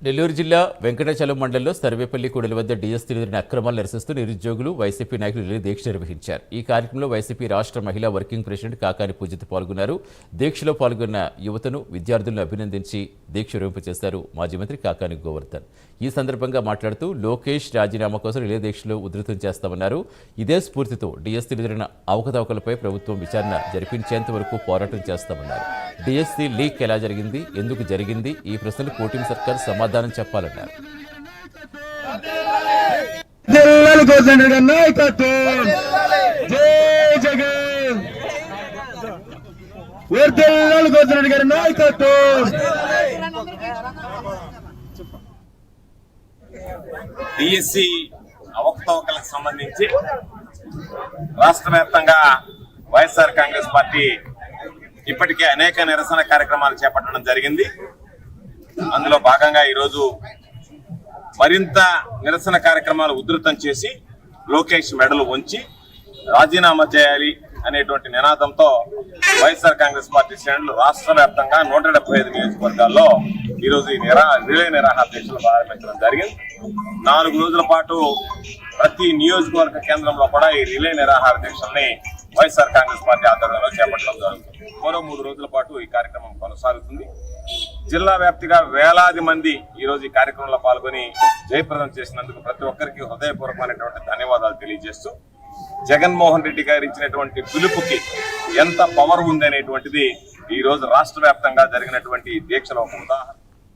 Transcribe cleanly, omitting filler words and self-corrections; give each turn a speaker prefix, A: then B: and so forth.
A: నెల్లూరు జిల్లా వెంకటాచలం మండలంలో సర్వేపల్లి కూడలి వద్ద డీఎస్సీ ఎదురైన అక్రమాలు నిరసిస్తూ నిరుద్యోగులు వైసీపీ నాయకులు రిలే దీక్ష నిర్వహించారు. ఈ కార్యక్రమంలో వైసీపీ రాష్ట్ర మహిళా వర్కింగ్ ప్రెసిడెంట్ కాకాని పూజిత పాల్గొన్నారు. దీక్షలో పాల్గొన్న యువతను విద్యార్థులను అభినందించి దీక్ష విరమింపచేశారు మాజీ మంత్రి కాకాని గోవర్ధన్. ఈ సందర్భంగా మాట్లాడుతూ లోకేష్ రాజీనామా కోసం రిలే దీక్షలో ఉధృతం చేస్తామన్నారు. ఇదే స్ఫూర్తితో డీఎస్సీ ఎదురైన అవకతవకలపై ప్రభుత్వం విచారణ జరిపించేంత వరకు పోరాటం చేస్తామన్నారు. డీఎస్సీ లీక్ ఎలా జరిగింది, ఎందుకు జరిగింది, ఈ ప్రశ్నలు కూటమి సర్కార్ సమాధానం చెప్పాలన్నారు.
B: డిఎస్సి అవకతవకలకు సంబంధించి రాష్ట్ర వ్యాప్తంగా వైఎస్ఆర్ కాంగ్రెస్ పార్టీ ఇప్పటికే అనేక నిరసన కార్యక్రమాలు చేపట్టడం జరిగింది. అందులో భాగంగా ఈరోజు మరింత నిరసన కార్యక్రమాలు ఉధృతం చేసి లోకేష్ మెడలు వంచి రాజీనామా చేయాలి అనేటువంటి నినాదంతో వైఎస్ఆర్ కాంగ్రెస్ పార్టీ శ్రేణులు రాష్ట్ర వ్యాప్తంగా 175 నియోజకవర్గాల్లో ఈరోజు ఈ రిలే నిరాహార దీక్షలు ప్రారంభించడం జరిగింది. 4 రోజుల పాటు ప్రతి నియోజకవర్గ కేంద్రంలో కూడా ఈ రిలే నిరాహార దీక్షల్ని వైఎస్ఆర్ కాంగ్రెస్ పార్టీ ఆధ్వర్యంలో చేపట్టడం జరుగుతుంది. మరో 3 రోజుల పాటు ఈ కార్యక్రమం కొనసాగుతుంది. జిల్లా వ్యాప్తిగా వేలాది మంది ఈరోజు ఈ కార్యక్రమంలో పాల్గొని జయప్రదం చేసినందుకు ప్రతి ఒక్కరికి హృదయపూర్వకమైనటువంటి ధన్యవాదాలు తెలియజేస్తూ జగన్మోహన్ రెడ్డి గారు ఇచ్చినటువంటి పిలుపుకి ఎంత పవర్ ఉంది అనేటువంటిది ఈ రోజు రాష్ట్ర వ్యాప్తంగా జరిగినటువంటి దీక్షలో ఒక ఉదాహరణ.